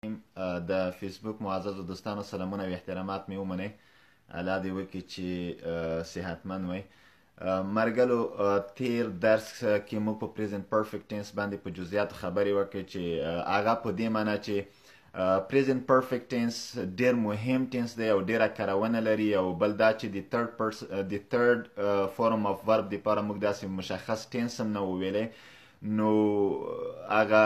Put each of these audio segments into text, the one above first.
د فیسبوک معززو دوستانو سلامونه او احترامات مې ومنئ. الله دې وکړي چې صحتمند وئ. مرګلو تیر درس کې موږ په پریزنت پرفیکټ ټینس باندې په جزئیاتو خبرې وکړې چې هغه په دې معنی چې پریزنت پرفیکټ ټینس ډیر مهم ټینس دی او ډیره کارونه لري، او بل دا چې د تھرد فورم اف ورب دپاره موږ داسې مشخص ټینس هم نه وویلی، نو هغه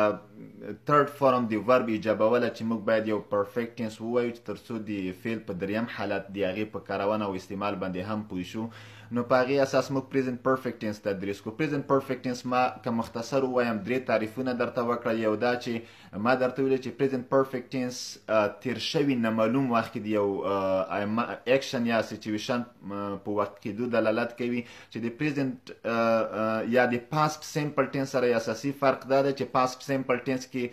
تھرد فورم د ورب ایجابوله چې موږ باید یو پرفیکټ ټینس ووایو چې تر څو د فعل په دریم حالت د هغې په کارونه او استعمال باندې هم پوه شو. نو په هغې اساس موږ پریزنت پرفیکټ ټینس تدریس کو. پریزنت پرفیکټ ټینس ما که مختصر ووایم درې تعریفونه درته وکړل. یو دا چې ما درته ویلي چې پریزنت پرفیکټ ټینس تیر شوي نامعلوم وخت کې د یو اکشن یا سچویشن په وخت کېدو دلالت کوي، چې د پریزنت یا د پاست سیمپل ټینس سره اساسي فرق دا ده چې پاست سیمپل ټینس کې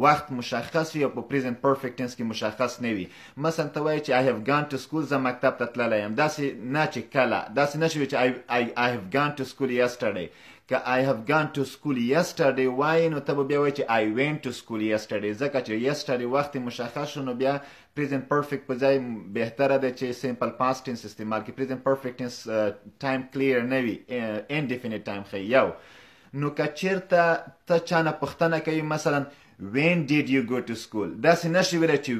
وخت مشخص وي او په پریزنت پرفیکټ ټینس کې مشخص نه وي. مثلا ته وایي چې I have gone to school، زه مکتب ته تللی یم، داسې نه چې کله داسې نه شوي چې I have gone to school yesterday. که I have gone to school yesterday وایي نو ته به بیا وایي چې I went to school yesterday، ځکه چې yesterday وخت مشخص شو، نو بیا پریزنت پرفیکټ په ځای بهتره ده چې سیمپل پاست ټینس استعمال کړي. پریزنت پرفیکټ ټینس ټایم کلیر نه وي، انډیفینیټ ټایم ښیي. یو نو که چیرته ته چا نه پوښتنه کوي مثلا when did you go to school، داسې نشي ویلی چې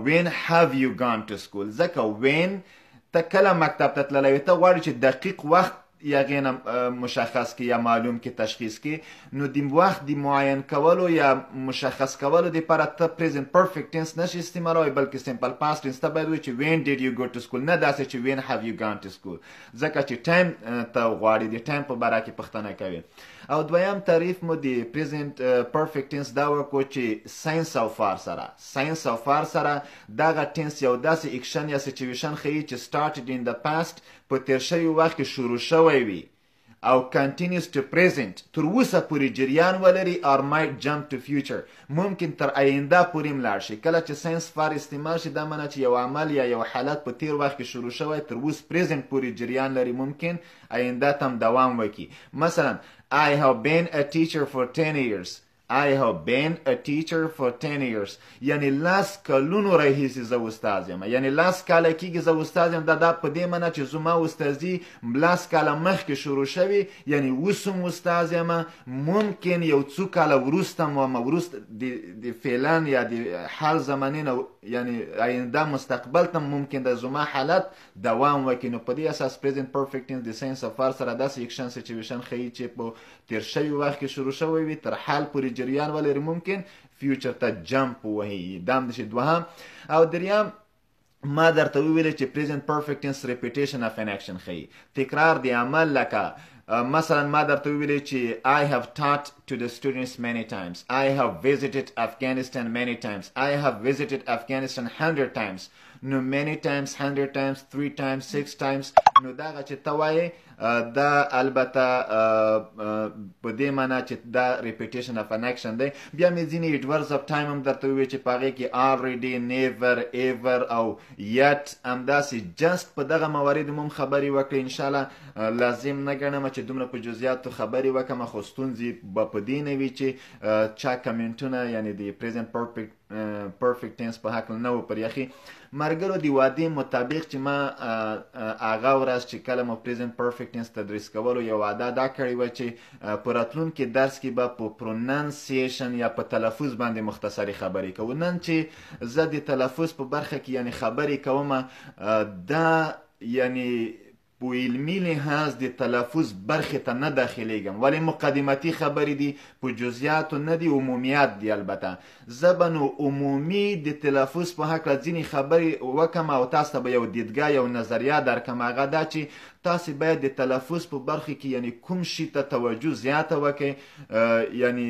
when have you gone to school، ځکه when ته کله مکتب ته تللی وي، ته غواړې چې دقیق وخت یا هغې نه مشخص کړي یا معلوم کړي، تشخیص کړي. نو د وخت د معین کولو یا مشخص کولو دپاره ته پریزنت پرفیکټ ټینس نشي استعمالولی، بلکې سیمپل پاست ټینس ته باید وایي چې when did you go to school، نه داسې چې when have you gone to school، ځکه چې ټایم ته غواړي، د ټایم په باره کې پوښتنه کوي. او دویم تعریف مو د پریزنت پرفیکټ ټینس دا وکړو چې ساینس او فار سره دغه ټینس یو داسې اکشن یا سچویشن ښیي چې started in the past، په تیر شوي وخت کې شروع شوی وي، او continues to present، تر اوسه پورې جریان ولري، or might jump to future، ممکن تر آینده پورې هم لاړ شي. کله چې ساینس فار استعمال شي دا معنی چې یو عمل یا یو حالت په تیر وخت کې شروع شوی، تر اوس پریزنت پورې جریان لري، ممکن آینده ته هم دوام وکړي. مثلا I have been a teacher for 10 years، I have been a teacher for 10 years، یعنی 10 کلونو راهیسې زه استاد یم، یعنی 10 کاله کېږي زه استاد یم. دا په دې معنی چې زما استادي 10 کاله مخکې شروع شوي، یعنی اوس هم استاد یم، ممکن یو څو کاله وروسته هم وروسته د فعلا یا د حال زمانې نه یعنی آینده مستقبل ته ممکن د زما حالت دوام وکړي. نو په دې اساس پریزنت پرفیکټ ټینس د ساینس اف فار سره داسې اکشن سچویشن ښیي چې په تیر شوي وخت کې شروع شوی وي، تر حال پورې جریان ولري، ممکن فیوچر ته جمپ وهي. دا هم دشي دوهم. او دریم ما درته وویلې چې پریزنت پرفیکټ ټینس ریپیټیشن اف ان اکشن ښیي، تکرار د عمل. لکه مثلا ما درته وویلې چې I have taught to the students many times، I have visited Afghanistan many times، I have visited Afghanistan 100 times. نو many times، 100 times، 3 times، 6 times، نو دغه چې ته وایې دا البته په دې معنی چې دا ریپیټیشن اف ان اکشن دی. بیا مې ځینې ایډورز اف ټایم هم درته وویل چې په هغې کې already، never، ever او yet، همداسې just په دغه مواردو هم خبرې وکړې. انشاءالله لازم نه ګڼم چې دومره په جزئیاتو خبرې وکړم، خو ستونزې به په دې نه وي چې چا کمنټونه یعنی د پریزنت پرفیکټ ټینس په هکله نه و پر یخي. مرګرو د وعدې مطابق چې ما هغه ورځ چې کله مو پریزنت پرفیکټ ټینس تدریس کولو یو وعده دا کړې وه چې په راتلونکي درس کې به په پروننسیشن یا په تلفظ باندې مختصرې خبرې کوو. نن چې زه د تلفظ په برخه کې یعنی خبرې کوم، دا یعنی په علمي لحاظ د تلفظ برخې ته نه داخلیږم، ولې مقدمتي خبرې دي، په جزئیاتو نه دي، عمومیات دي. البته زه به نو عمومي د تلفظ په هکله ځینې خبرې وکم او تاسو ته به یو دیدګاه یو نظریه درکم. هغه دا چې تاسې باید د تلفظ په برخه کې یعنی کوم شي ته توجه زیاته وکړئ. یعنی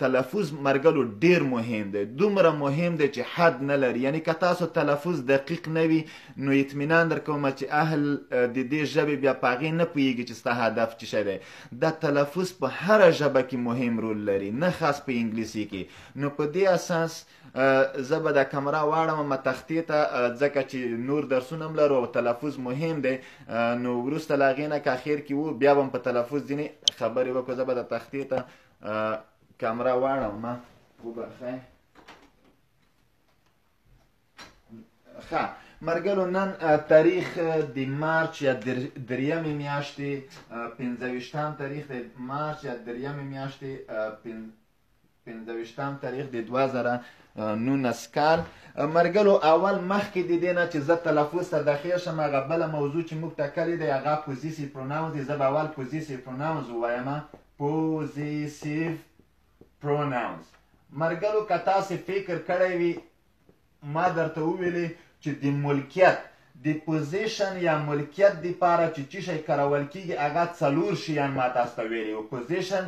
تلفظ مرګلو ډیر مهم دی، دومره مهم دی چې حد نه لري. یعنی که تاسو تلفظ دقیق نه وي نو اطمینان درکوم چې اهل د دې ژبې بیا په هغې نه پوهېږي چې ستا هدف څه شی دی. دا تلفظ په هره ژبه کې مهم رول لري، نه خاص په انګلیسي کې. نو په دې اساس زه به دا کمره واړم تختې ته، ځکه چې نور درسونه هم لرو او تلفظ مهم دی. نو وروسته له هغې نه که اخر کې و بیا به هم په تلفظ ځینې خبرې وکړو. زه به د تختې ته کمره واړم، ما وبخئ. ښه مرګلو نن تاریخ د مارچ یا دریمې میاشتې 15 تاریخ د مارچ یا دریمې میاشتې 15 تاریخ د 2019 کال مرګلو اول مخکې د دې نه چې زه تلفظ ته داخل شم هغه بله موضوع چې موږ ټاکلې دی هغه پوزیسیو پروناونز دی. زه به اول پوزیسیو پروناونز ووایم. پوزیسیو پروناونز مرګلو که تاسې فکر کړی وي ما درته وویلې چې د ملکیت د پوزیشن یا ملکیت دپاره چې څه شی کارول کیږي هغه 4 شیان ما تاسو ته ویلي وو. پوزیشن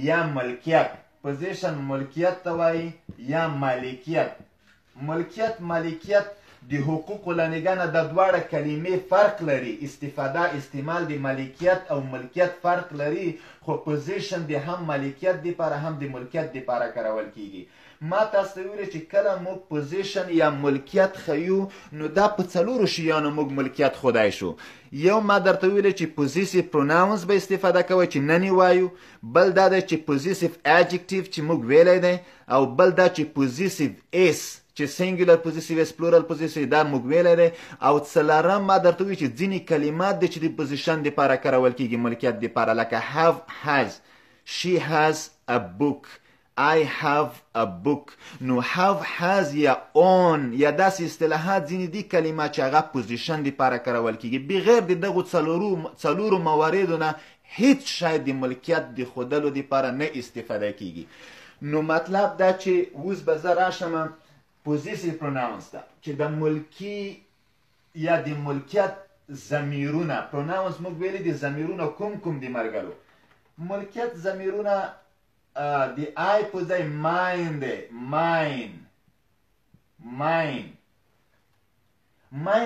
یا ملکیت. پوزیشن ملکیت ته وایي یا مالکیت. ملکیت د حقوقو له نګاه نه د دواړه کلمې فرق لري. استفاده استعمال د مالکیت او ملکیت فرق لري خو پوزیشن د هم مالکیت دپاره هم د ملکیت دپاره کارول کیږي. ما تاسو ته ویلي چې کله موږ پوزیشن یا ملکیت ښیو نو دا په 4 شیانو موږ ملکیت ښودای شو. یو ما درته ویلي چې پوزیسیو پروناونز به استفاده کوئ چې نن یې وایو. بل دا دی چې پوزیسیو اډجکټیو چې موږ ویلی دی او بل دا چې پوزیسیو اس چې سینګولر پوزیسیو اس پلورل پوزیسیو دا موږ ویلی دی. او څلورم ما درته وی چې ځینې کلمات دی چې د پوزیشن دپاره کارول کیږي ملکیت دپاره لکه have has she has a book I have a book. نو have has یا on یا داسې اصطلاحات ځینې دي کلمات چې هغه پوزیشن دپاره کارول کیږي. بغیر د دغو 4 مواردو نه هیڅ شی د ملکیت د ښودلو دپاره نه استفاده کیږي. نو مطلب دا چې اوس به زه راشم پوزیسیو پروناونز ته چې د ملکي یا د ملکیت ضمیرونه. پروناونز موږ ویلي دي ضمیرونه کوم دي مرګلو. ملکیت ضمیرونه د آی په ځای ماین دی. ماین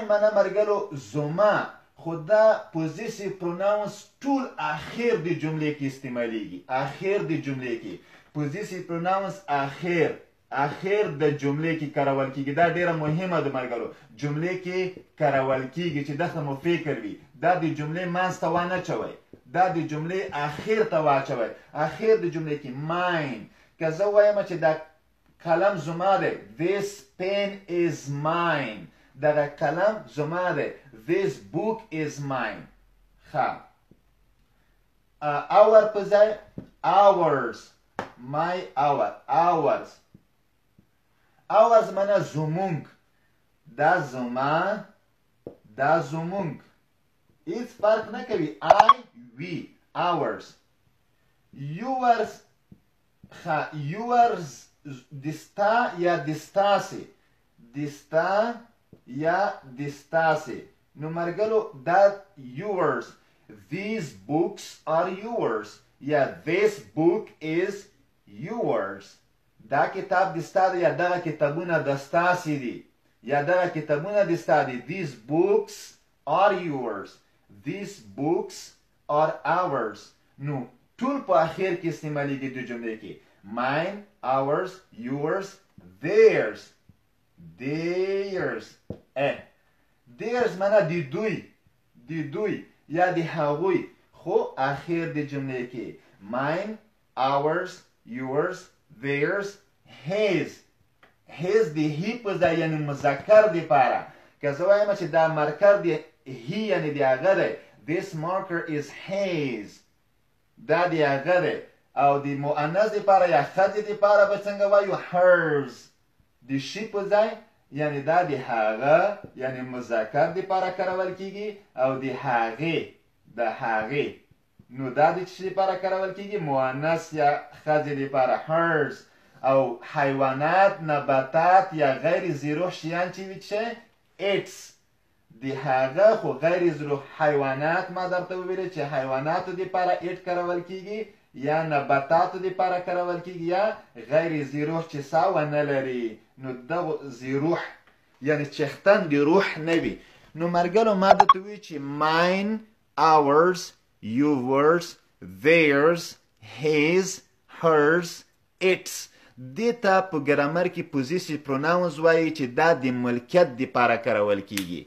معنا مرګلو زما. خو دا پوزیسیو پروناونز ټول اخر د جملې کې استعمالیږي. اخر د جملې کې پوزیسیو پروناونز اخر د جملې کې کارول کیږي. دا ډیره مهمه ده مرګلو. جملې کې کارول کیږي چې دغه مو فکر وي دا د جملې منځ ته وانه چوئ. دا د جملې اخر ته واچوئ. اخر د جملې کې ماین. که زه وایم چې دا قلم زما دی this pen is mine. دغه قلم زما دی this book is mine. ښه our په ځای ours. my ours معنا زمونږ. دا زما دا زمونږ هیڅ فرق نه کوي. we ours. yours دستا یا دستاسې. نو مرګلو دا yours. these books are yours یا this book is yours. دا کتاب دستا دی یا دغه کتابونه دستاسې دي یا دغه کتابونه دستا دي. these books are yours. these books are ours. نو ټول په اخر کې استعمالیږي د جملې کې. mine, ours, yours, theirs. theirs معنا د دوی یا د هغوی خو اخر د جملې کې mine, ours, yours, theirs, his. د هی په ځای یعنې مذکر دپاره که زه وایم چې دا مرکر د هی یعنې د هغه دی this marker is his. دا د هغه دی. او د مؤنث دپاره یا ښځې دپاره به څنګه وایو hers. د شي په ځای یعنې دا د هغه یعنې مذکر دپاره کارول کیږي او د هغې نو دا د څه دپاره کارول کیږي مؤنث یا ښځې دپاره hers. او حیوانات نباتات یا غیر زیروح شیان چې وي څه its. د هغه خو غیر زیروح حیوانات ما درته وویلې چې حیواناتو دپاره it کارول کیږي یا نباتاتو دپاره کارول کیږي یا غیر زیروح چې سا ونه لري. نو دغه زیروح یعنې چښتن د روح نه وي. نو مرګلو ما درته وویل چې mine, ours, yours, theirs, his, hers, its. دې ته په ګرامر کې پوزیسیو پروناونز وایي چې دا د ملکیت دپاره کارول کیږي.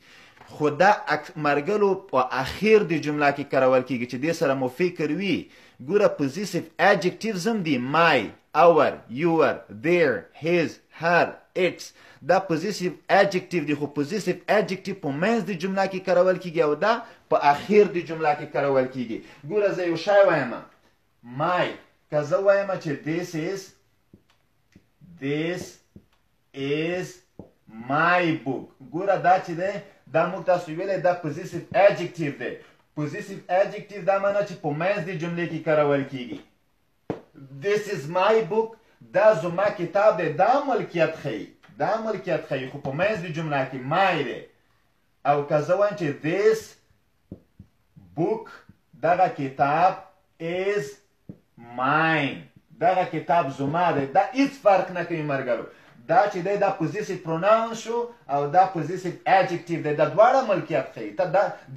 خو دا مرګلو په اخر د جمله کې کارول کیږي چې دې سره مو فکر وي. ګوره پوزیسیو اډجکټیوز هم دي my, our, your, their, his, her, its دا پوزیسیو adjective دی خو پوزیسیو adjective په منځ د جمله کې کارول کیږي او دا په اخر د جمله کې کارول کیږي. ګوره زه یو شی وایم my که زه وایم چې this is my book. ګوره دا چې دی دا موږ تاسو ویلی دا پوزیسیو adjective دی. پوزیسیو adjective دا معنی چې په منځ د جملې کې کارول کیږي. this is my book دا زما کتاب دی دا ملکیت ښیي خو په منځ د جمله کې my دی. او که زه وایم چې this book دغه کتاب is mine دغه کتاب زما دی دا هیڅ فرق نه کوي ملګرو. دا چې دی دا پوزیسیو پروناون شو او دا پوزیسیو adjective دی دا دواړه ملکیت ښیي.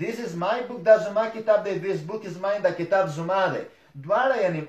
this is my book دا زما کتاب دی this book is mine دا کتاب زما دی. دواړه یعنی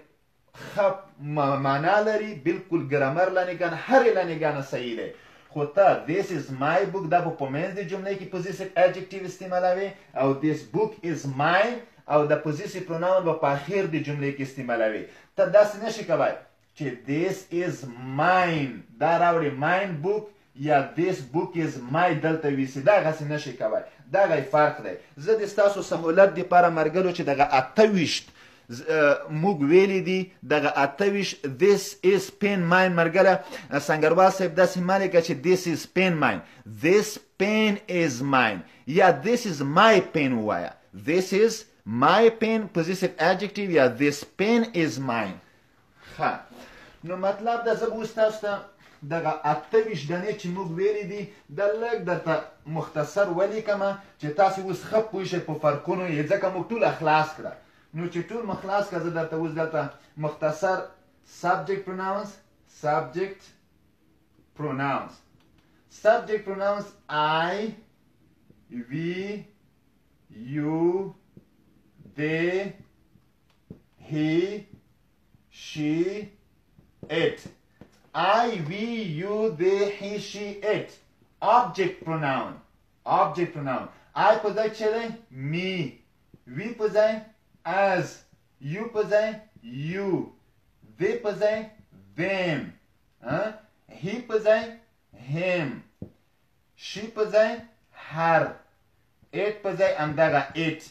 معنا لري بالکل ګرامر لنګان هر لنګان صحیح دی. خو ته this is my book دا په منځ د جملې کې پوزیسیو adjective استعمالوي او this book is mine او د پوزیسیو پروناون به په اخر د جملې کې استعمالوي. ته داسې نشي کولی چې this is mine دا راوړي mine book یا this book is my دلته ویسي دغسې نشي کولی. دغه فرق دی. زه د ستاسو سهولت دپاره ملګرو چې دغه 28 موږ ویلی دي دغه 28 this is pen mine ملګره سنګروال صاحب داسې مه لیکه چې this is pen mine this pen is mine یا this is my pen ووایه this is my pen possessive adjective یا this pen is mine. ښه نو مطلب دا زه به اوس تاسو ته دغه 28 دانې چې موږ ویلی دي دا لږ درته مختصر ولیکمه چې تاسې اوس ښه پوه شئ په فرقونو یې ځکه موږ ټوله خلاص کړه. نو چې ټول مخلاص که زه درته اوس دلته مختصر subject pronouns I we you they he she it. I we you they he she it. object pronoun I په ځای چې دی me we په ځای as you په ځای you they په ځای them he په ځای him she په ځای her it په ځای همدغه it.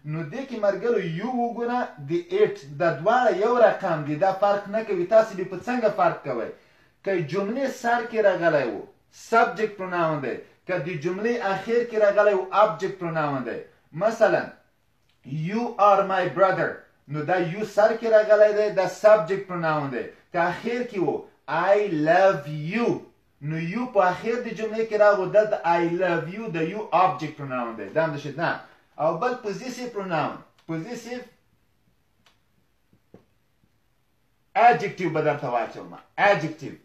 نو دې کې ملګرو یو وګوره د it دا دواړه یو رقم دي دا فرق نه کوي. تاسې به په څنګه فرق کوئ که جملې سر کې راغلی و subject pronoun دی که د جملې اخر کې راغلی و object pronoun دی. مثلا you are my brother نو دا you سر کې راغلی دی دا subject pronoun دی. که اخر کې و I love you نو you په اخر د جملې کې راغو دا د I love you د you object pronoun دی. دا هم د شد نه. او بل possessive pronoun possessive adjective به درته واچوم adjective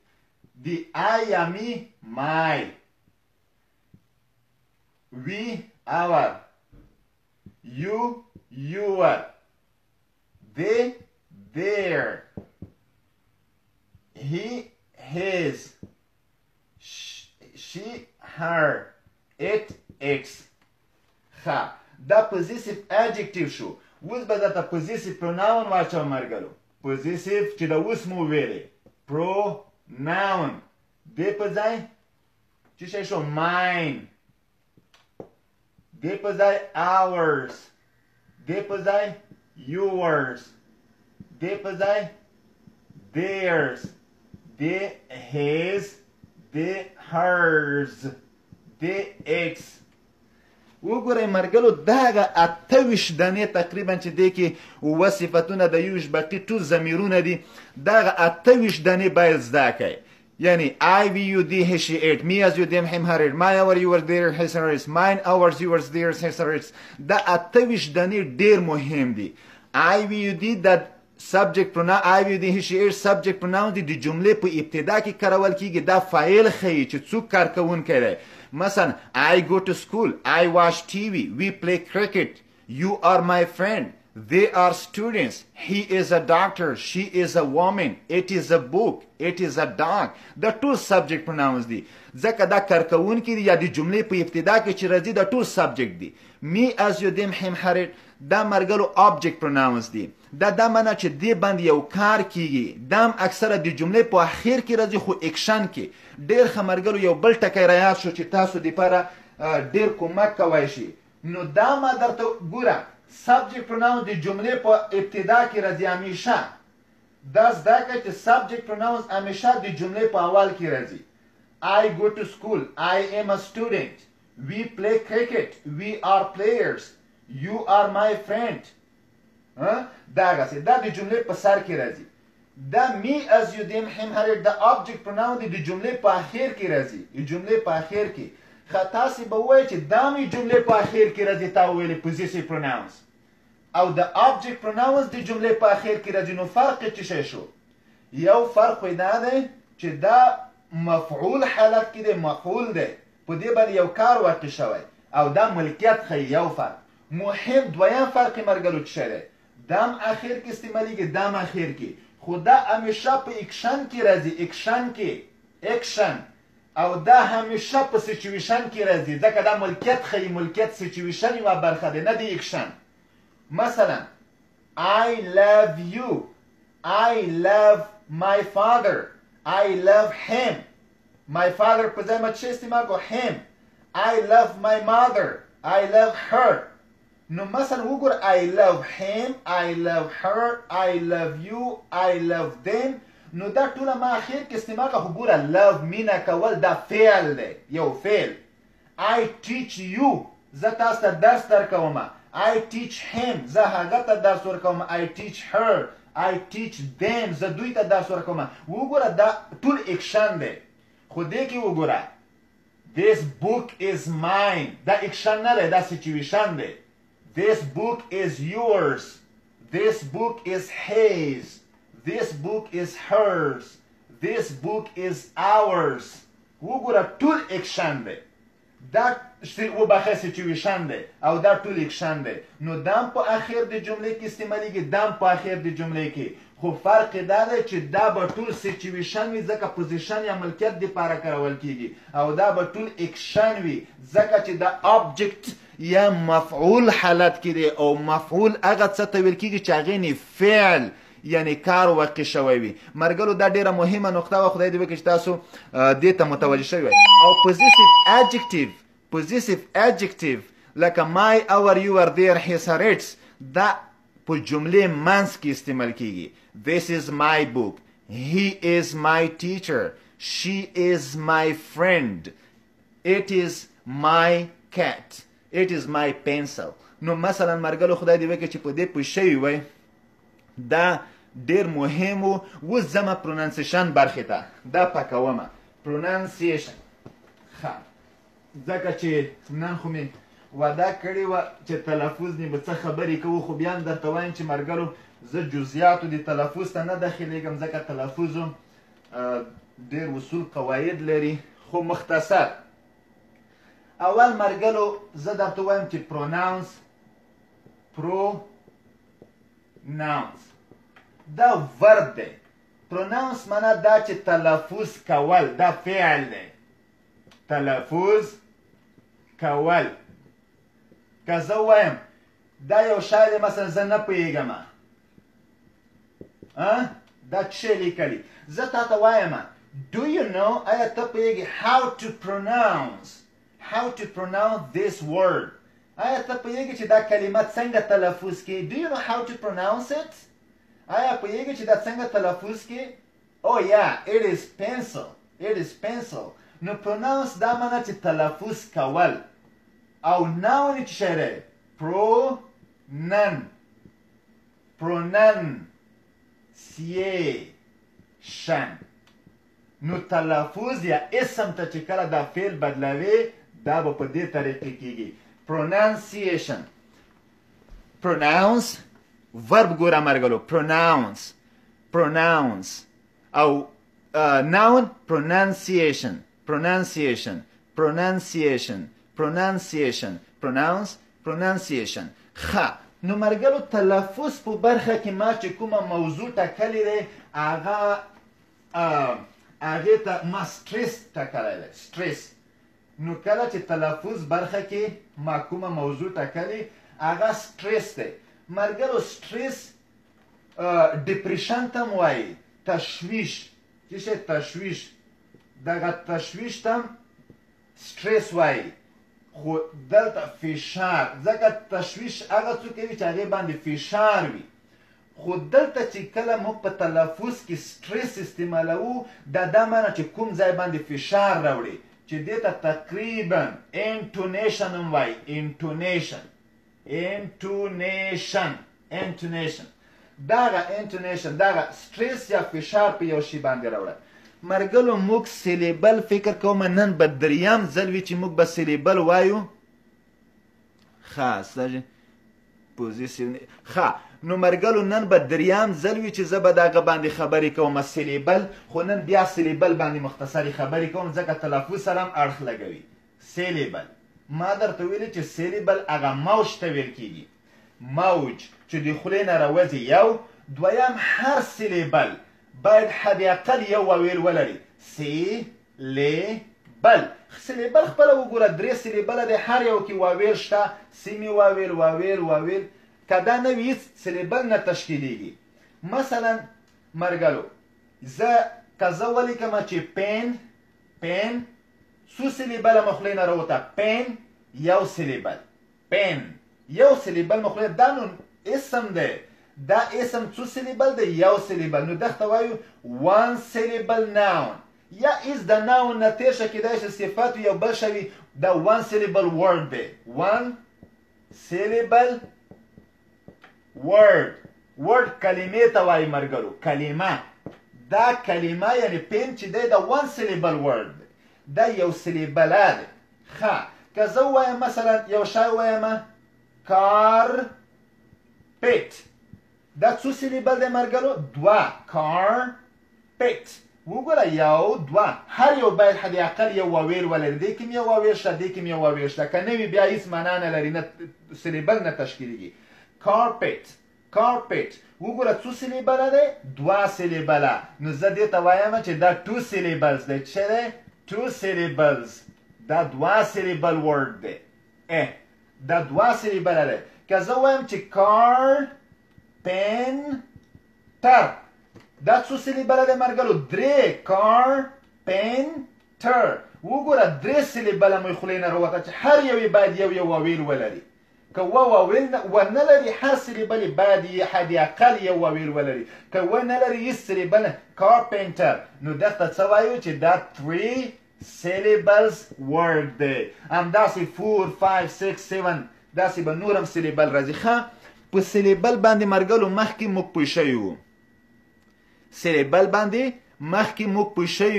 the I یا me my we our you your they their he his she her it its. ښه دا possessive adjective شو. اوس به درته possessive pronoun واچوم ملګرو. possessive چې د اوس مو ویلې pronoun دې په ځای چې شی شو mine دې په ځای ours دې په ځای yours دې په ځای theirs دې his دې hers دې its. وګورئ ملګرو دغه 28 دانې تقریبا چې دی کې اووه صفتونه د یو ژباقي ټول ضمیرونه دي دغه 28 دانې باید زده کړئ. یعنی I we you they he she it me as you them him her it my our yours their his her it mine ours yours theirs his her it. دا 28 دانې ډېر مهم دي. I we you did that subject pronoun I we you they he she it subject pronoun دي د جملې په ابتدا کې کارول کیږي. دا فاعل ښیي چې څوک کار کوونکی دی. مثلا I go to school I watch TV we play cricket you are my friend they are students he is a doctor she is a woman it is a book it is a dog دا ټول subject pronouns دي ځکه دا کارکوونکي دي یا د جملې په ابتدا کې چې راځي دا ټول subject دي. me as you them him her it دا ملګرو object pronouns دي. دا معنا چې دې باندې یو کار کیږي. دا هم اکثره د جملې په اخر کې راځي خو اکشن کې. ډېر ښه ملګرو یو بل ټکی رایاد شو چې تاسو دپاره ډېر کومک کوی شي. نو دا ما درته ګوره سبجیکټ پروناون د جملې په ابتدا کې راځي همیشه. دا زده کړه چې سبجیکټ پروناونز همیشه د جملې په اول کې راځي. I go to school. I am a student. We play cricket. We are players. You are my friend. داغسې دا د جملې په سر کې راځي. دا me as you them him her د object pronoun د جملې په اخر کې راځي. د جملې په اخر کې تاسې به ووایئ چې دا مې جملې په اخر کې راځي. تا وویلې possessive pronouns او د object pronouns د جملې په اخر کې راځي. نو فرق یې څه شی شو؟ یو فرق خو دا دی چې دا مفعول حالت کې دی، مفعول دی، په دې باندې یو کار واقع شوی او دا ملکیت ښیي. یو فرق. مهم دویم فرق یې ملګرو څه شی دی؟ دا هم اخر کې استعمالیږي، دا هم اخر کې، خو دا همیشه په اکشن کې راځي. اکشن کې اکشن. او دا همیشه په سچویشن کې راځي ځکه دا ملکیت ښیي. ملکیت سچویشن یوه برخه دی، نه د اکشن. مثلا I love you. I love my father. I love him. My father په ځای ما څه استعمال کړو؟ him. I love my mother. I love her. نو مثلا وګور I love him. I love her. I love you. I love them. نو دا ټوله ما اخر کې استعمال کړه. خو ګوره love مینه کول دا فعل دی، یو فعل. I teach you. زه تاسو ته درس درکوم. I teach him. زه هغه ته درس ورکوم. I teach her. I teach them. زه دوی ته درس ورکوم. وګوره دا ټول اکشن دی. خو دې کې وګوره This book is mine. دا اکشن نه دی، دا سچویشن دی. This book is yours. This book is his. This book is hers. This book is ours. وګوره ټول اکشن دی. دا وبخښه سچویشن دی او دا ټول اکشن دی. نو دام په اخر د جملې کې استعمالیږي، دام په اخر د جملې کې. خو فرق دا دی چې دا به ټول سچویشن وي ځکه پوزیشن یا ملکیت دپاره کارول کیږي، او دا به ټول اکشن وي ځکه چې دا آبجکت یا مفعول حالت کې دی. او مفعول هغه څه ته ویل کیږي چې هغې نه فعل یعنی کار واقع شوی وي. مرګلو دا ډیره مهمه نقطه وه، خدای دې وکړي چې تاسو دې ته متوجه شوي وئ. او possessive adjective لکه my, our, your, their, his, her, its دا په جملې منځ کې استعمال کیږي. This is my book. He is my teacher. She is my friend. It is my cat. It is my pencil. نو مثلا مرګلو خدای دې وکړي چې په دې پوه شوي وئ. دا ډیر مهم و. اوس ځمه پروننسیشن برخې ته. دا پکومه پروننسیشن ښه ځکه چې نن خو مې وعده کړې وه چې تلفظ نه به څه خبرې کوو، خو بیا هم درته وایم چې مرګرو زه جزیاتو د تلفظ ته نه داخلیږم ځکه تلفظو ډېر اصول قواعد لري. خو مختصر اول مرګلو زه درته وایم چې پروناونس دا ورب دی. پروناونس معنا دا چې تلفظ کول، دا فعل دی. تلفظ کول. که زه وایم دا یو شی دی مثلا زه نه پوهېږم دا څه شی لیکلي، زه تا ته وایم do you know آیا ته پوهېږې how to pronounce this word. آیا ته پوهېږې چې دا کلمه څنګه تلفظ کړي. do you know how to pronounce it. آیا پوهېږې چې دا څنګه تلفظ کړي. oh yeah it is pencil. نو pronounce دا معنا چې تلفظ کول. او noun چې شی دی pronunciation. نو تلفظ یا اسم ته چې کله دا فعل بدلوي دا به په دې طریقې کېږي. pronunciation. pronounce verb ګوره مرګلو pronounce او noun pronunciation. ښه نو مرګلو تلفظ په برخه کې ما چې کومه موضوع ټاکلې دی هغې ته ما سټریس ټاکلی دی. سټریس. نو کله چې تلفظ برخه کې ما کومه موضوع ټاکلې هغه سټریس دی. مرګلو سټریس ډپریشن ته هم وایي تشویش. څه شی تشویش؟ دغه تشویش ته هم سټریس وایي. خو دلته فشار، ځکه تشویش هغه څوک کوي چې هغې باندې فشار وي. خو دلته چې کله موږ په تلفظ کې سټریس استعمالوو دا معنی چې کوم ځای باندې فشار راوړي، چې دې ته تقریبا انټونیشن هم وایي. انټونیشن دغه انټونیشن، دغه سټریس یا فشار په یو شي باندې راوړه. مرګلو موږ سیلیبل فکر کوم نن به دریم ځل وي چې موږ به سیلیبل وایو. نو مرګلو نن به دریم ځل وي چې زه به دغه باندې خبرې کوم سیلیبل. خو نن بیا سیلیبل باندې مختصرې خبرې کوم ځکه تلفظ سره هم اړخ لګوي. سیلیبل ما درته ویلي چې سیلیبل هغه موج ته ویل کېږي. موج چې د خولې نه راوځي یو. دویم هر سیلیبل باید حداقل یو واویل ولري. سیلیبل خپله وګوره 3 سیلیبله دی، هر یو کې واویل شته. سیمې واویل که دا نه وي هېڅ سیلیبل نه تشکیلیږي. مثلا مرګلو که زه ولیکمه چې پین څو سیلیبله مې خولې نه راوته. پین یو سیلیبل. یو سیلیبل مې خولې، دا نو اسم دی. دا اسم څو سیلیبل دی؟ یو سیلیبل. نو دغه ته وایو 1 syllable noun. یا از د ناون نه تېر شه، کېدای شي صفت یو بل شوي. دا 1 syllable word دی. 1 syllable word کلمې ته وایي مرګلو. کلمه، دا کلمه یعنی پین چې دی دا 1 syllable word دی. دا یو سیلیبله دی. که زه ووایم مثلا یو شی ووایم کارپیټ، دا څو سیلیبل دی مرګلو؟ 2. کارپیټ. وګوره 1 2 هر یو باید حداقل یو واویل ولري. دې کې یو واویل شته، دې کې یو واویل شته. که نه وي بیا هېڅ معنا نه لري، نه سیلیبل نه تشکیلیږي. کارپیټ وګوره څو سیلیبله دی؟ 2 سیلیبله. نو زه دې ته وایم چې دا 2 syllables دی. څه دی؟ 2 syllables. دا 2 syllable word دی. دا 2 سیلیبله دی. که زه وایم چې کارپینټر، دا څو سیلیبله دی مرګلو؟ 3. کارپینټر. وګوره 3 سیلیبله مې خولې نه راوته چې هر یو یې باید یو واویل ولري. که واویل ونه لري هر سیلیبل باید حداقل یو واویل ولري. که ونه لري هېڅ سیلیبل نه. کارپینټر. نو دغه ته څه وایو چې دا 3 syllables word دی. همداسې 4 5 6 7 داسې به نور هم سیلیبل راځي. په سیلیبل باندې مرګلو مخکې موږ پوه شوي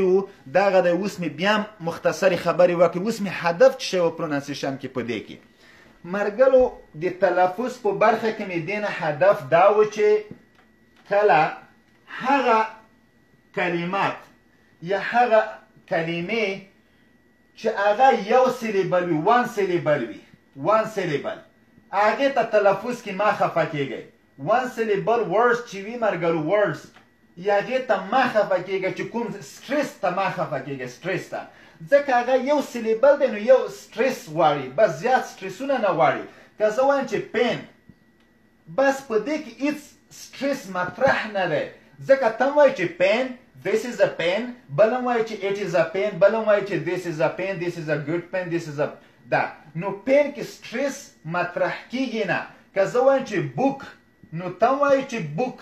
وو. دغه دی. اوس مې بیا مختصرې خبرې وکړې. اوس مې هدف څه شی و پرونانسیشن کې په دې کې مرګلو د تلفظ په برخه کې مې دې نه هدف دا و چې کله هغه کلمات یا هغه کلمې چې هغه یو سیلیبل وي، 1 syllable وي، 1 syllable، هغې ته تلفظ کې ما خفه کېږئ. 1 syllable words چې وي مرګلو words، هغې ته ما خفه کېږئ چې کوم سټریس ته ما خفه کېږئ. سټریس ته ځکه هغه یو سیلیبل دی، نو یو سټریس غواړي، بس زیات سټریسونه نه غواړي. که زه وایم چې پین، بس په دې کې هېڅ سټریس مطرح نه دی. ځکه ته هم وایي چې پین، this is a pen، بل هم وایي چې it is a pen، بل هم وایي چې this is a pen، this is a good pen، this is a دا. نو پین کې سټریس مطرح کېږي نه. که زه وایم چې بوک، نو ته هم وایي چې بوک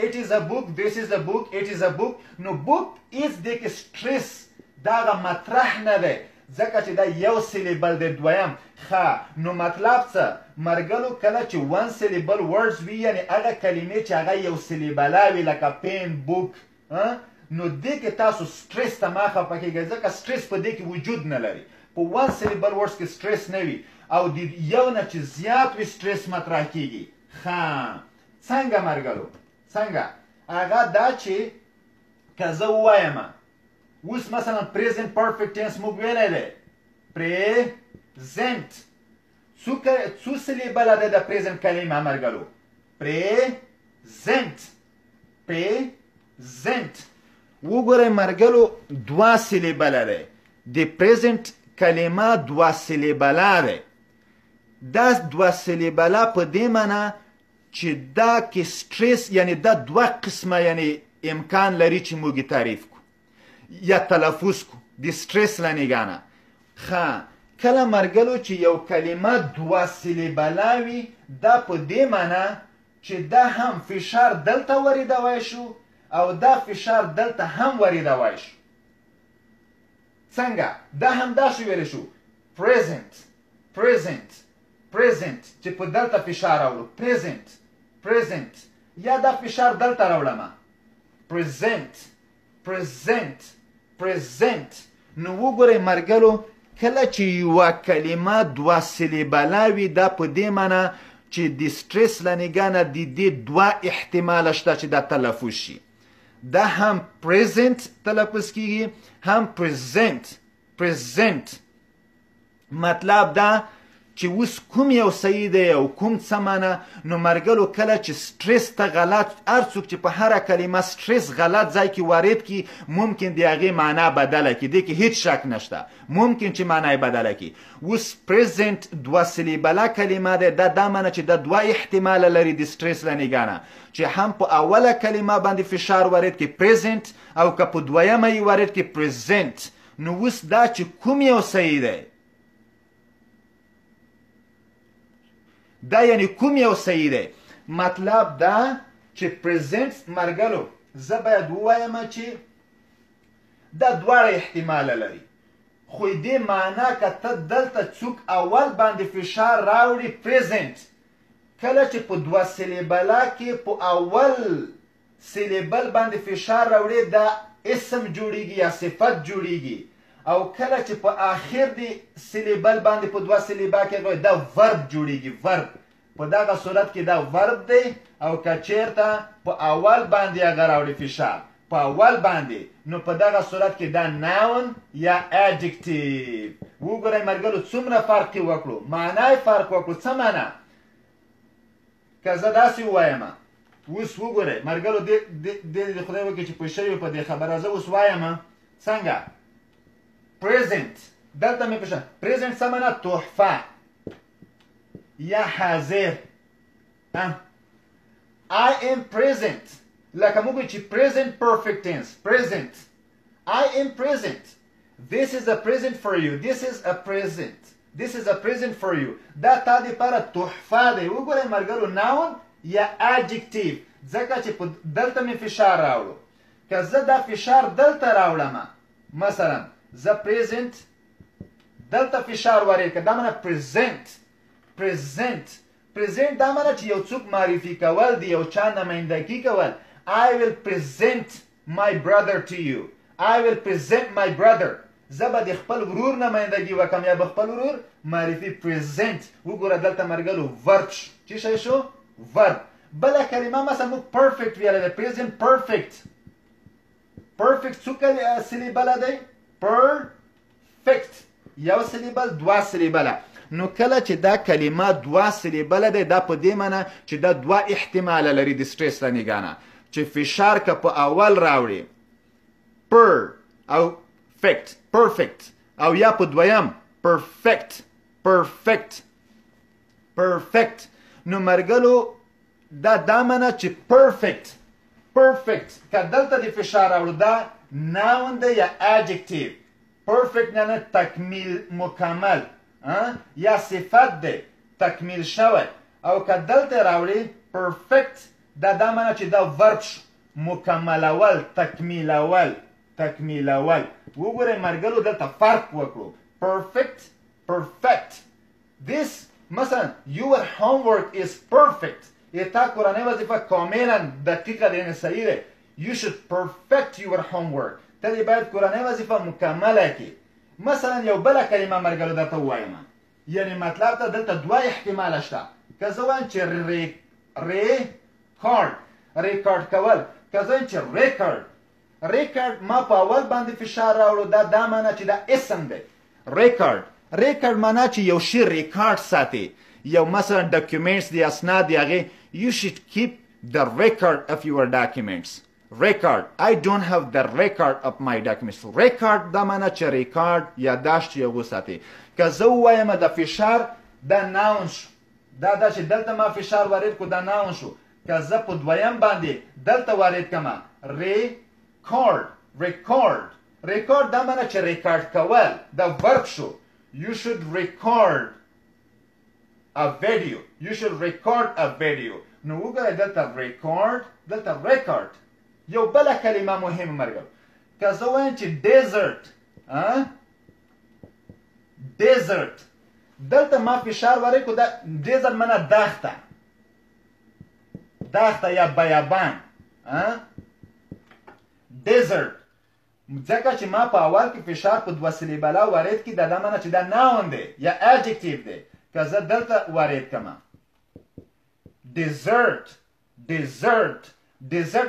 it is a book، this is a book، it is a book. نو بوک هېڅ دې کې سټریس دغه مطرح نه دی، ځکه چې دا یو سیلیبل دی. دویم نو مطلب څه مرګلو؟ کله چې 1 syllable words وي، یعنی هغه کلمې چې هغه یو سیلیبله وي لکه پین، بوک، نو دې کې تاسو سټریس ته مه خفه کېږئ، ځکه سټریس په دې کې وجود نه لري. په 1 syllable words کې سټریس نه وي، او د یو نه چې زیات وي سټریس مطرح کېږي. څنګه مرګلو؟ څنګه؟ هغه دا چې که زه ووایم اوس مثلا present perfect tense موږ ویلی دی. present څو سیلیبله دی د present کلمه مرګلو؟ present. وګورئ مرګلو 2 سیلیبله دی. د present کلمه 2 سیلیبله دی. دا 2 سیلیبله په دې معنی چې دا کې سټریس یعنی دا دوه قسمه یعنی امکان لري چې موږ تعریف کو یا تلفظ کو د سټریس لنګانه. کله مرګلو چې یو کلمه دوه سیلیبله وي دا په دې معنی چې دا هم فشار دلته وریدوی شو او دا فشار دلته هم وریدوی شو. څنګه؟ دا هم داسې ویلی شو present present present چې په دلته فشار راوړو present present یا دا فشار دلته راوړم present present present. نو وګورئ مرګلو کله چې یوه کلمه دوه سیلیبله وي دا په دې معنی چې د سټریس له نګانه د دې دوه احتماله شته چې دا تلفظ شي. دا هم present تلفظ کیږي هم present. مطلب دا چې اوس کوم یو صحیح دی او کوم څه معنی. نو مرګلو کله چې سټریس ته غلط هر څوک چې په هره کلمه سټریس غلط ځای کې وارد کی ممکن د هغې معنا بدله کړي. دې کې هیڅ شک نشته ممکن چې معنا یې بدله کړي. اوس present دوه سیلیبله کلمه ده دا معنی چې دا دوه احتماله لري د سټریس له نګانه چې هم په اوله کلمه باندې فشار وارد کړي present او که په دویمه یې وارد کړي present. نو اوس دا چې کوم یو صحیح دی دا یعنی کوم یو صحیح دی مطلب دا چې present مرګلو زه باید ووایم چې دا دواړه احتماله لري خو دې معنا که ته دلته څوک اول باندې فشار راوړي present کله چې په دوه سیلیبله کې په اول سیلیبل باندې فشار راوړي دا اسم جوړیږي یا صفت جوړیږي او کله چې په آخر دی سیلیبل باندې په دوه سیلیبه کې دا ورب جوړیږي ورب. په دغه صورت کې دا ورب دی او که چیرته په اول باندې هغه راوړي فشار په اول باندې نو په دغه صورت کې دا ناون یا adjective. وګورئ مرګلو څومره فرق یې وکړو معنا یې فرق وکړو. څه معنا؟ که زه داسې ووایم اوس وګورئ مرګلو دې خدای وکړي چې پوه شوي په دې خبره زه اوس وایم څنګه present دلته مې پوښتنه present څه معنا؟ تحفه یا حاضر. I am present لکه موږ چې present perfect tense present I am present. This is a present for you. This is a present. This is a present for you. دا تا دپاره تحفه دی. وګورئ مرګرو noun یا adjective ځکه چې دلته مې فشار راوړو. که زه دا فشار دلته راوړم مثلا زه present دلته فشار وارد کړه دا معنی present دا معنی چې یو څوک معرفي کول دی یو چا نمایندګي کول. I will present my brother to you. I will present my brother. زه به د خپل ورور نمایندګي وکم یا به خپل ورور معرفي present. وګوره دلته مرګلو verb چې شی شو verb. بله کلمه مثلا موږ perfect ویلی دی present perfect څو سیلیبله دی perfect یو سیلیبل دوه سیلیبله. نو کله چې دا کلمه دوه سیلیبله دی دا په دې معنی چې دا دوه احتماله لري د سټریس له نګانه چې فشار که په اول راوړي او perfect او یا په دویم perfect. نو مرګلو دا معنی چې perfect که دلته د فشار راوړو دا noun دی یا adjective. perfect یعنی تکمیل مکمل یا صفت دی تکمیل شوی او که دلته راوړي perfect دا معنی چې دا verb مکملول تکمیلول. وګورئ مرګلو دلته فرق وکړو perfect. This مثلا your homework is perfect. تا کورنۍ وظیفه کاملا دقیقه دی یعنی صحیح دی. You should perfect your homework. ته دې باید کورنۍ وظیفه مکمله کړي. مثلا یو بله کلمه مرګلو درته ووایم یعنی مطلب ته دلته دوه احتماله شته. که زه وایم چې ریکارډ کول که زه وایم چې ریکارډ ما په اول باندې فشار راوړو دا معنی چې دا اسم دی. ریکارډ معنی چې یو شی ریکارډ ساتي یو مثلا ډاکیومنټس دی اسناد دی هغې you should keep the record of your documents. record I don't have the record of my documents. record دا معنی چې ریکارډ یاداشت یې وساتي. که زه ووایم د فشار دا noun دا چې دلته ما فشار وارد کو دا ناون شو. که زه په دویم باندې دلته وارد کما ریکارډ دا معنی چې ریکارډ کول دا ورب شو. You should record a video. You should record a video. نو وګورئ دلته record دلته record. یو بله کلمه مهمه مرګو. که زه وایم چې desert desert دلته ما فشار وارد کو دا desert معنی دښته یا بیابان desert. ځکه چې ما په اول کې فشار په دوه سلیبله وارد کړي دا معنی چې دا ناون دی یا adjective دی. که زه دلته وارد کما desert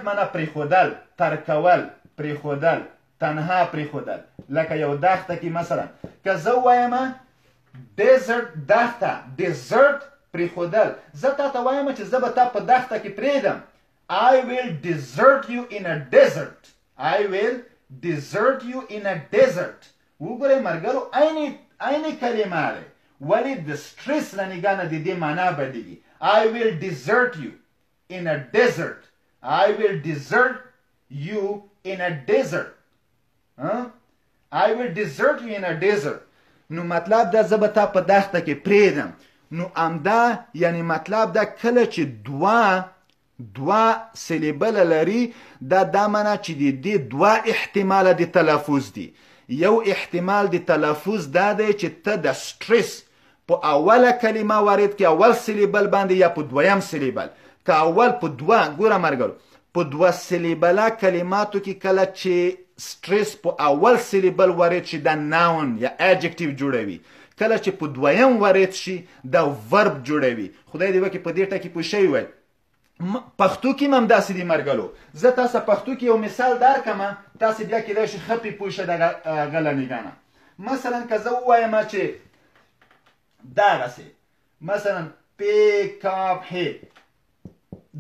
معنی پریښودل، ترکول، پریښودل، تنها پریښودل. لکه یو دښته کې مثلا که زه وایم desert دښته desert پریښودل، زه تا ته وایم چې زه به تا په دښته کې پرېږدم. I will desert you in a desert. I will desert you in a desert. وګورئ مرګرو عیني کلمه دی ولی د سټریس له نګاه نه د دې معنا بدلېږي. I will desert you in a desert. I will desert you in a desert. I will desert you in a desert. نو مطلب دا زه به تا په دښته کې پرېږدم. نو امدا یعنی مطلب دا کله چې دوه سلیبله لري دا معنی چې د دې دوه احتماله د تلفظ دي. یو احتمال د تلفظ دا دی چې ته د سټریس په اوله کلمه وارد کې اول سلیبل باندې یا په دویم سلیبل. که اول په دوه ګوره مرګرو په دوه سلیبله کلماتو کې کله چې سټریس په اول سلیبل وارد شي دا ناون یا adjective جوړوي. کله چې په دویم وارد شي دا ورب جوړوي. خدای دې وکړي په دې ټکي پوه شوي وای. پښتو کې هم همداسې دي مرګلو. زه تاسو پښتو کې یو مثال درکړم تاسو بیا کیدای شي ښه پرې پوه شئ دغه له نګاه نه. مثلا که زه ووایم چې دغسې مثلا پیکاپ هی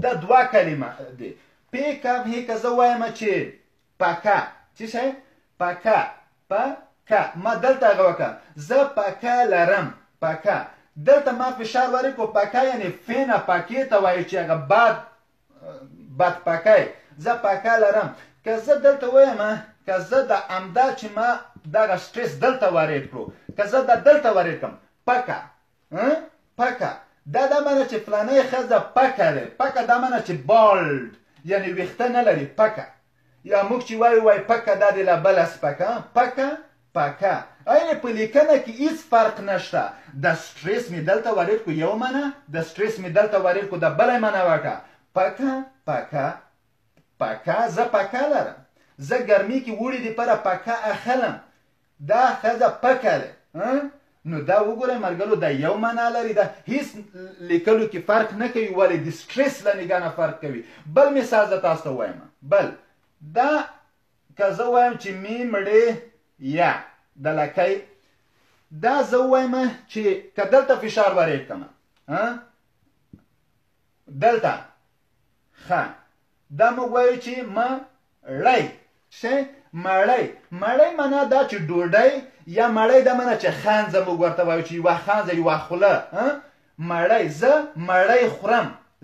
دا دوه کلمه دي. پیکاپ هی که زه وایم چې پکه څه شی پکه ما دلته هغه وکړه زه پکه لرم پکه. دلته ما فشار وارد کو پکه یعنی فینه پکې ته وایي چې هغه بد پکې زه پکه لرم. که زه دلته وایم که زه د امدا چې ما دغه سټریس دلته وارد کړو که زه دلته وارد کړم پکه دا معنی چې فلانه ښځه پکه دی. پکه دا معنی چې بالډ یعنی ویښته نه لري پکه. یا موږ چې وایو پکه دا د له بله سپکه پکه. اینې په لیکنه کې هیڅ فرق نشته. د سټریس مې دلته وارد کو یو معنی د سټریس مې دلته وارد کو د بله معنی وکړه پکه زه پکه لرم. زه ګرمي کې وړي دپاره پکه اخلم. دا ښځه پکه دی. نو دا وګورئ مرګلو دا یو معنا لري. دا هیڅ لیکلو کې فرق نه کوي ولې د سټریس له نګاه نه فرق کوي. بل مثال زه تاسو ته وایم. بل دا که زه وایم چې می مړې یا د لکۍ دا زه وایم چې که دلته فشار وارد کړم دلته ښه دا موږ وایو چې مړی مړی معنا دا چې ډوډۍ یا مړی دا معنا چې خانزه موږ ورته وایو چې یوه خانزه یوه خوله مړی.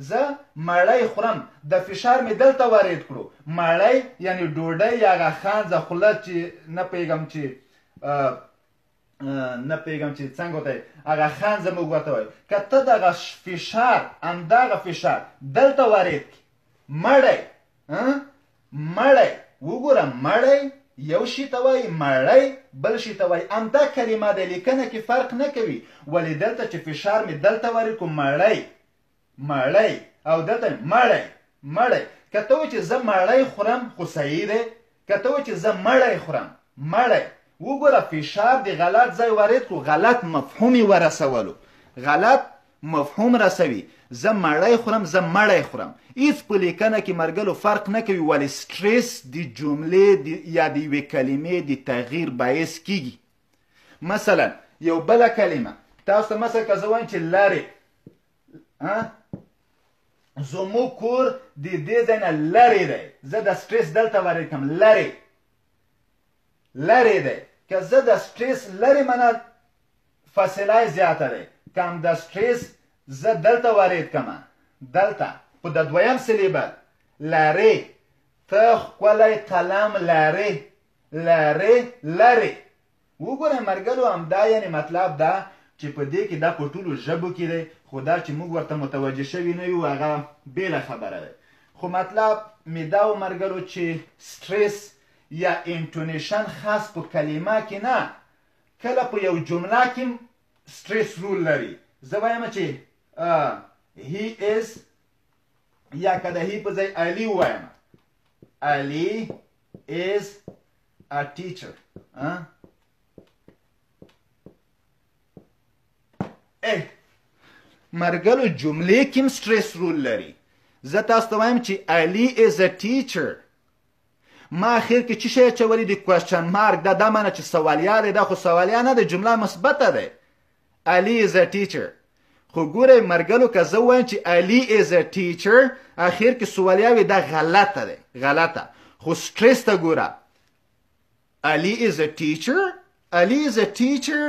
زه مړی خورم د فشار مې دلته وارد کړو مړی یعنی ډوډۍ یا هغه خانزه خوله چې نه پوهېږم چې څنګه ورته هغه خانزه موږ ورته وایو. که ته دغه فشار همدغه فشار دلته وارد کړي مړی وګوره مړی یو شي ته وایي مړی بل شي ته وایي. همدا کلمه د لیکنه کې فرق نه کوي ولې دلته چې فشار مې دلته وارد کړو مړی او دلته مړی. که ته وایي چې زه مړی خورم خو صحیح دی. که ته وایي چې زه مړی خورم مړی وګوره فشار د غلط ځای وارد کړو غلط مفهوم یې ورسولو غلط مفهوم رسوي. زه مړی خورم زه مړی خورم. هیڅ په لیکنه کې مرګلو فرق نه کوي ولې سټریس د جملې یا د یوې کلمې د تغییر باعث کیږي. مثلا یو بله کلمه تاسو ته مثلا که زه وایم چې لرې زموږ کور د دې ځای نه لرې دی. زه د سټریس دلته وارد کړم لرې دی. که زه د سټریس لرې معنا فاصله یې زیاته دی. که هم د سټریس زه دلته وارد کمه دلته په د دویم سلیبل لرې ته ښکلی قلم لرې لرې وګورئ مرګلو همدا یعنې مطلب ده چې په دې کې دا په ټولو ژبو کې دی خو دا چې موږ ورته متوجه شوي نه یو هغه بېله خبره دی خو مطلب مې دا و مرګلو چې سټریس یا انټونیشن خاص په کلمه کې نه کله په یو جمله کې سټریس رول لري زه وایم چې he is یا که د هی په ځای علي ووایم علي is a teacher مرګلو جملې کې هم سټریس رول لري زه تاسو ته وایم چې علي is a teacher ما اخر کې څه شی اچولی دی کوېشن مارک دا معنی چې سوالیا دی دا خو سوالیا نه دی جمله مثبته دی علي is a teacher خو ګورئ مرګلو که زه وایم چې علي is a teacher اخر کې سوالیا وي دا غلطه دی غلطه خو سټریس ته ګوره علي is a teacher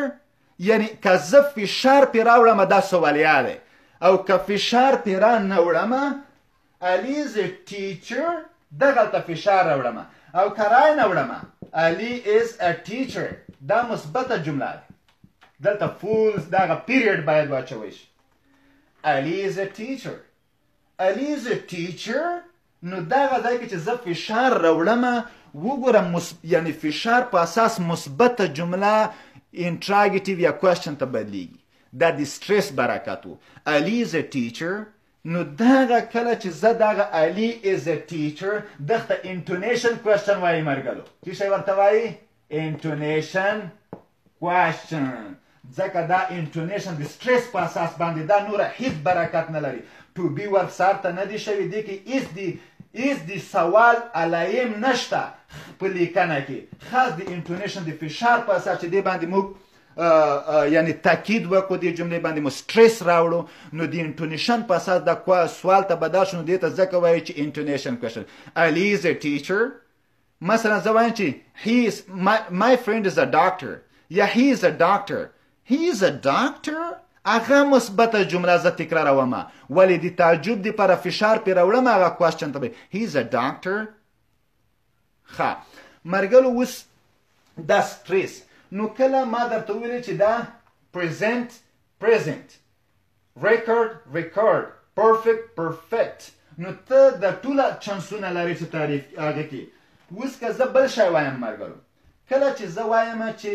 یعنی که زه فشار پې راوړم دا سوالیا دی او که فشار پې را نه وړم علي is a teacher دغلته فشار راوړم او که را نه وړم علي is a teacher دا مثبته جمله ده دلته فول دغه پیریډ باید واچوئ شي علي is a teacher نو دغه ځای کې چې زه فشار راوړم وګورم یعنی فشار په اساس مثبته جمله انټراګیټیو یا کوېشن ته بدلیږي دا د سټریس برکت و علي is a teacher نو دغه کله چې زه دغه علي is a teacher دغه انټونیشن کوېشن وایي مرګلو څه شی ورته وایي انټونیشن کوېشن ځکه دا انټونیشن د سټریس په اساس باندې دا نوره هیڅ برکت نه لري ټو بي ورب سر ته نه دی شوي دې کې هیڅ د سوال علایم نشته په لیکنه کې خاص د انټونیشن د فشار په اساس چې دې باندې موږ یعنی تاکید وکړو دې جملې باندې مو سټریس راوړو نو د انټونیشن په اساس دا سوال ته بدل شو نو دې ته ځکه وایي چې انټونیشن کوېشن علي is a teacher مثلا زه وایم چې my friend is a doctor یا he is a doctor هغه مثبته جمله زه تکراروم ولې د تعجب دپاره فشار پرې راوړم هغه کوېشن ته به he is a doctor ښه مرګلو اوس دا سټریس نو کله ما درته وویلې چې دا present record perfect نو ته د ټوله چانسونه لرې چې تعریف هغه کې اوس که زه بل شی وایم مرګلو کله چې زه وایم چې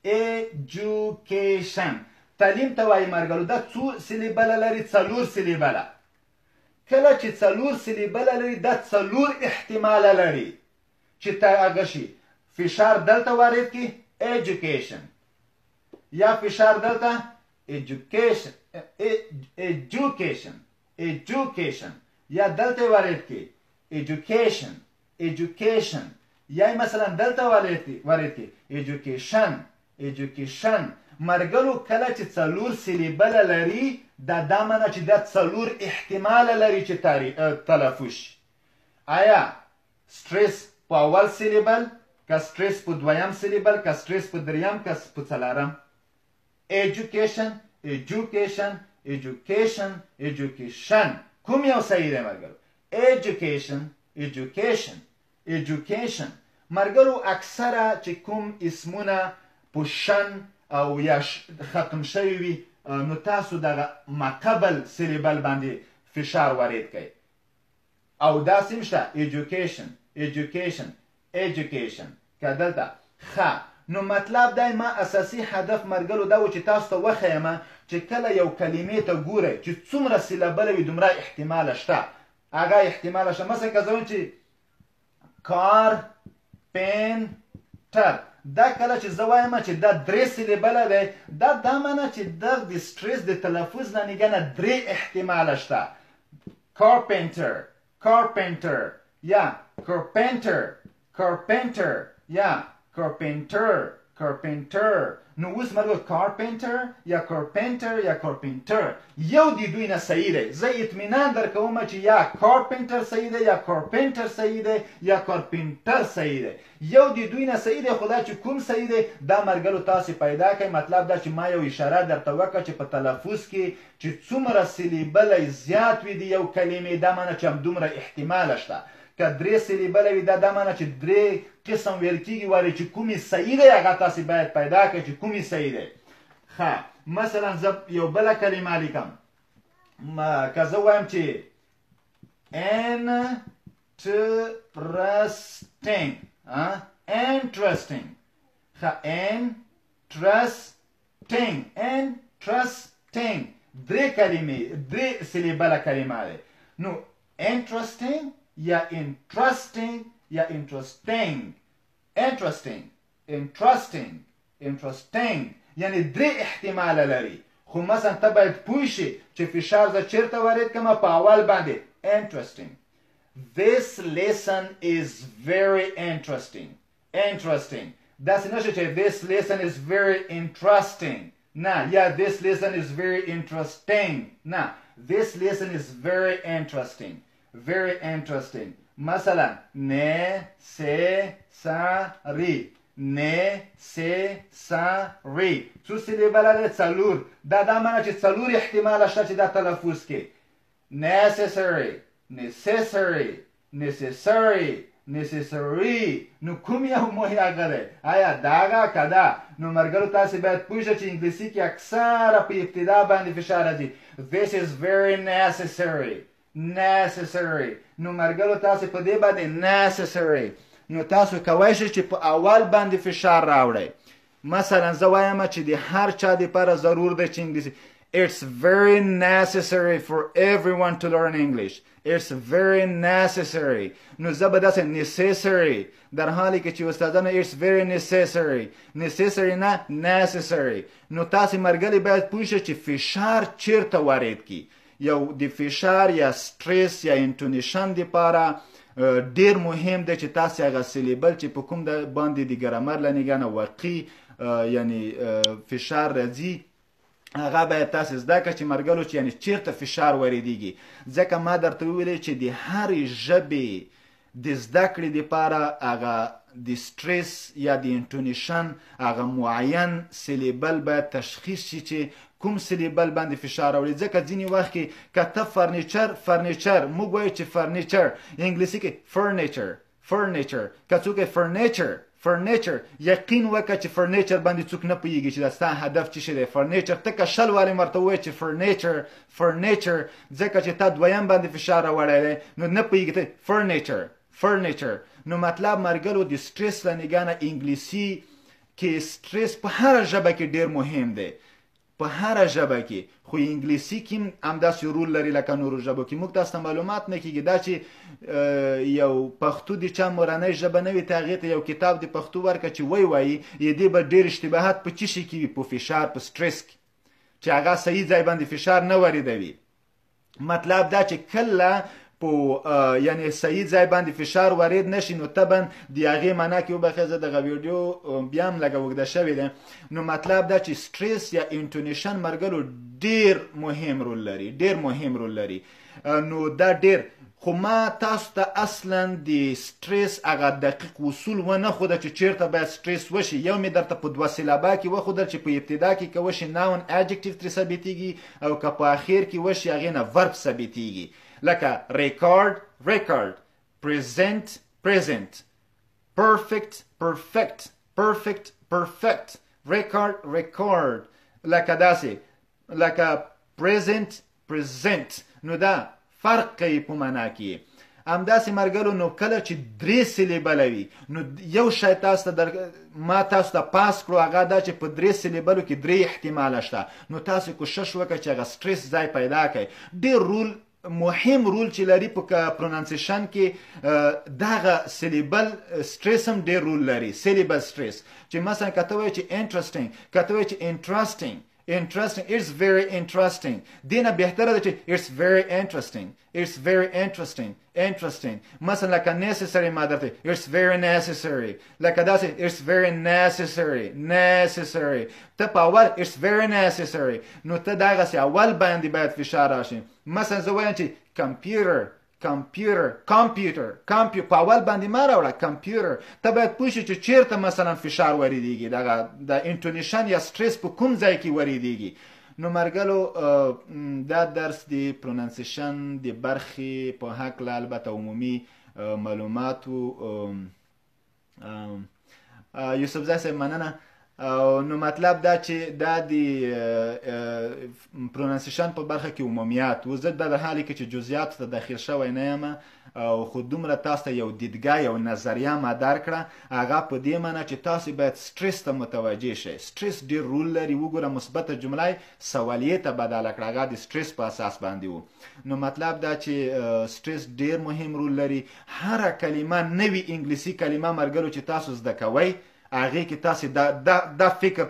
education تعلیم ته وایي مرګلو دا څو سلیبله لري 4 سلیبله کله چې 4 سلیبله لري دا 4 احتماله لري چې هغه شي فشار دلته وارد کړي education یا فشار دلته education یا دلته وارد کړي education یا مثلا دلته وارد کړي education مرګلو کله چې 4 سلیبله لري دا معنی چې دا 4 احتماله لري چې تلفظ شي آیا سټریس په اول سلیبل که سټریس په دویم سلیبل که سټریس په دریم که په څلورم education کوم یو صحیح دی مرګلو education مرګلو اکثره چې کوم اسمونه په شن او یا ختم شوي وي نو تاسو دغه مقبل سلیبل باندې فشار وارد کړئ او داسې هم شته education که دلته ښه نو مطلب دی ما اساسي هدف مرګلو دا و چې تاسو ته وښیم چې کله یو کلمې ته ګورئ چې څومره سلیبله وي دومره احتماله شته هغه احتماله شته مثلا که زه وایم چې کارپینټر دا کله چې زه وایم چې دا 3 سلیبله دی دا معنی چې د سټریس د تلفظ نه نګنه 3 احتماله شته carpenter یا carpenter یا carpenter. نو اوس مرګو carpenter یا carpenter یا carpenter یو دی دوی نه صحیح دی. زه اطمینان درکوم چې یا carpenter صحیح دی یا carpenter صحیح دی یا carpenter صحیح دی. یو دی دوی نه صحیح دی، خو دا چې کوم صحیح دی دا مرګلو تاسو پیدا کړئ. مطلب دا چې ما یو اشاره درته وکړه چې په تلفظ کې چې څومره سیلیبل زیات وي د یو کلمې دا معنی چې همدومره احتمال شته. که درې سیلیبله وي دا معنی چې درې قسم ویل کېږي ولی چې کومې صحیح دی هغه تاسې باید پیدا کړئ چې کومې صحیح دی. ښه مثلا زه یو بله کلمه لیکم. که زه وایم چې interesting interesting ښه interesting درې کلمې درې سیلیبله کلمه دی. نو interesting یا interesting یا interesting یعنی درې احتماله لري. خو مثلا ته باید پوه شي چې فشار زه چیرته وارد کړم په اول باندې interesting. This lesson is very interesting. داسې نشي چې this lesson is very interesting. نه یا this lesson is very interesting. نه this lesson is very interesting. مثلا necessary څو سیلیبله دی؟ څلور. دا معنی چې څلور احتماله شته چې دا تلفظ کې necessary. نو کوم یو مو هغه دی؟ آیا داغه که دا؟ نو مرګرو تاسې باید پوه شئ چې انګلیسي کې اکثره په ابتدا باندې فشار راځي. This is very necessary. نو مرګلو تاسو په دې باندې necessary نو تاسو کولی شئ چې په اول باندې فشار راوړئ. مثلا زه وایم چې د هر چا دپاره ضرور دی چې انګلیسي It's very necessary for everyone to learn English. It's very necessary. نو زه به داسې necessary در حالی کې چې استادانو It's very necessary نه necessary. نو تاسې مرګلي باید پوه شئ چې فشار چیرته وارد کی. یو د فشار یا سټریس یا انټونیشن دپاره ډیر مهم دی چې تاسې هغه سیلیبل چې په کوم باندې د ګرامر له نګاه نه واقعي یعنی فشار راځي هغه باید تاسې زده کړئ چې مرګلو چې یعنی چیرته فشار واردېږي. ځکه ما درته وویلی چې د هرې ژبې د زده کړې دپاره هغه د سټریس یا د انټونیشن هغه معین سیلیبل باید تشخیص شي چې کوم سیلیبل باندې فشار راوړي. ځکه ځینې وخت کې که ته فرنیچر موږ وایو چې فرنیچر انګلیسي کې فرنیچر که څوک فرنیچر یقین وکړه چې فرنیچر باندې څوک نه پوهېږي چې دا ستا هدف څه شی دی. فرنیچر ته که شل وارې ورته ووایې چې فرنیچر ځکه چې تا دویم باندې فشار راوړی دی نو نه پوهېږي ته فرنیچر. نو مطلب مرګلو د سټریس له نګاه نه انګلیسي کې سټریس په هره ژبه کې ډېر مهم دی. په هره ژبه کې خو انګلیسي کې همداسې رول لري لکه نورو ژبو کې. موږ تاسو ته معلومات نه کېږي دا چې یو پښتو د چا مورنۍ ژبه نه وي ته هغې ته یو کتاب د پښتو ورکړه چې وایي دې به ډېر اشتباهات په څه شي کې وي؟ په فشار په سټریس کې چې هغه صحیح ځای باندې فشار نه واردوي. مطلب دا چې کله په یعنی صحیح ځای باندې فشار وارد نشي نو طبعا د هغې معنا کې وبخښئ زه دغه ویډیو بیا هم لږه اوږده شوې ده. نو مطلب دا چې سټریس یا انټونیشن مرګلو ډېر مهم رول لري. نو دا ډېر خو ما تاسو ته اصلا د سټریس هغه دقیق اصول ونه ښوده چې چیرته باید سټریس وشي. یو مې درته په 2 سیلابه کې وښودل چې په ابتدا کې که وشي ناون اډجکټیو ترې ثابتېږي او که په اخر کې وشي هغې نه ورب ثابتېږي. لکه record present perfect record لکه داسې لکه present نو دا فرق کوي په معنا کې. همداسې مرګلو نو کله چې 3 سیلیبله وي نو یو شی ما تاسو ته پاس کړو هغه دا چې په 3 سیلیبلو کې 3 احتماله شته. نو تاسو کوشش وکړئ چې هغه سټریس ځای پیدا کړئ. ډېر مهم رول چې لري په پرونانسیشن کې دغه سیلیبل سټریس هم ډېر رول لري. سیلیبل سټریس چې مثلا که ته وایې چې interesting که ته وایې چې interesting, it's very interesting. دینه بهتره ده چې it's very interesting, it's very interesting, interesting. مثلا لکه necessary ما درته it's very necessary. لکه داسې it's very necessary, necessary. ته په اول it's very necessary. نو ته دغسې اول باندې باید فشار راشي. مثلا زه وایم چې computer په اول باندې ما راوړه computer. ته باید پوه شې چې چیرته مثلا فشار وریدېږي، دغه د انټونیشن یا سټریس په کوم ځای کې وریدېږي. نو مرګلو دا درس د پروننسیشن د برخې په هکله البته عمومي معلوماتو. یوسفزی صاحب مننه. نو مطلب دا چې دا د پروننسیشن په برخه کې عمومیات و. زه دا د حالې کې چې جزئیاتو ته داخل شوی نه یم، خو دومره تاسو ته یو دیدګاه یو نظریه ما درکړه. هغه په دې معنی چې تاسو باید سټریس ته متوجه شئ. سټریس ډېر رول لري. وګوره مثبته جمله سوالیې ته بدله کړه، هغه د سټریس په اساس باندې و. نو مطلب دا چې سټریس ډېر مهم رول لري. هره کلمه نوې انګلیسي کلمه مرګلو چې تاسو زده کوئ هغې کې تاسې دا فکر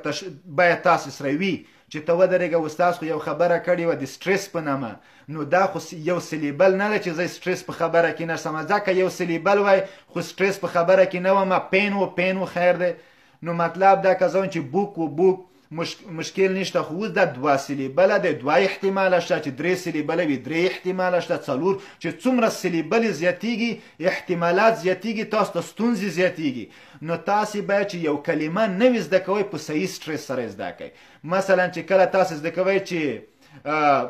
باید تاسې سره وي چې ته ودرېږه اوس تاسو خو یو خبره کړې وه د سټریس په نامه. نو دا خو یو سلیبل نه ده چې زه سټریس په خبره کې نشم. ځکه یو سلیبل وای خو سټریس په خبره کې نه وم. پین و خیر دی. نو مطلب دا که زه وایم چې بوک و بوک مشکل نشته، خو اوس دا دوه سلیبله دی، دوه احتماله شته. چې درې سلیبله وي درې احتماله شته، څلور. چې څومره سلیبلې زیاتیږي احتمالات زیاتیږي، تاسو ته ستونزې زیاتیږي. نو تاسې باید چې یو کلمه نوې زده کوئ په صحیح سټریس سره زده کوئ. مثلا چې کله تاسو زده کوئ چې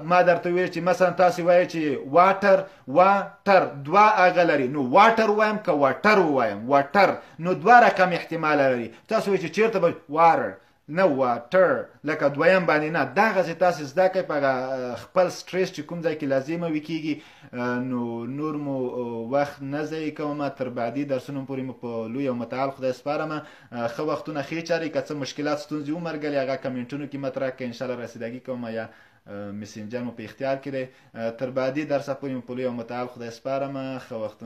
ما درته ویل چې مثلا تاسو وایئ چې واټر دوه هغه لري، نو واټر وایم که واټر ووایم واټر، نو دوه رقم احتماله لري. تاسو وایئ چې چیرته به واټر نه واټر لکه دویم باندې نه. دغسې تاسې زده کوئ په خپل سټریس چې کوم ځای کې لازمه وي کېږي. نو نور مو وخت نه ضایع کومه. تر بعدي درسونو پورې مو په لوی او متعال خدای سپارمه. ښه وختونه ښې چارې. که څه مشکلات ستونزې ومرګلې هغه کمنټونو کې مطرح کړئ، انشاءالله رسیدګي کومه یا مسنجر مو په اختیار کې دی. تر بعدي درسه پورې مو په لوی او متعال خدای سپارمه. ښه وختونه.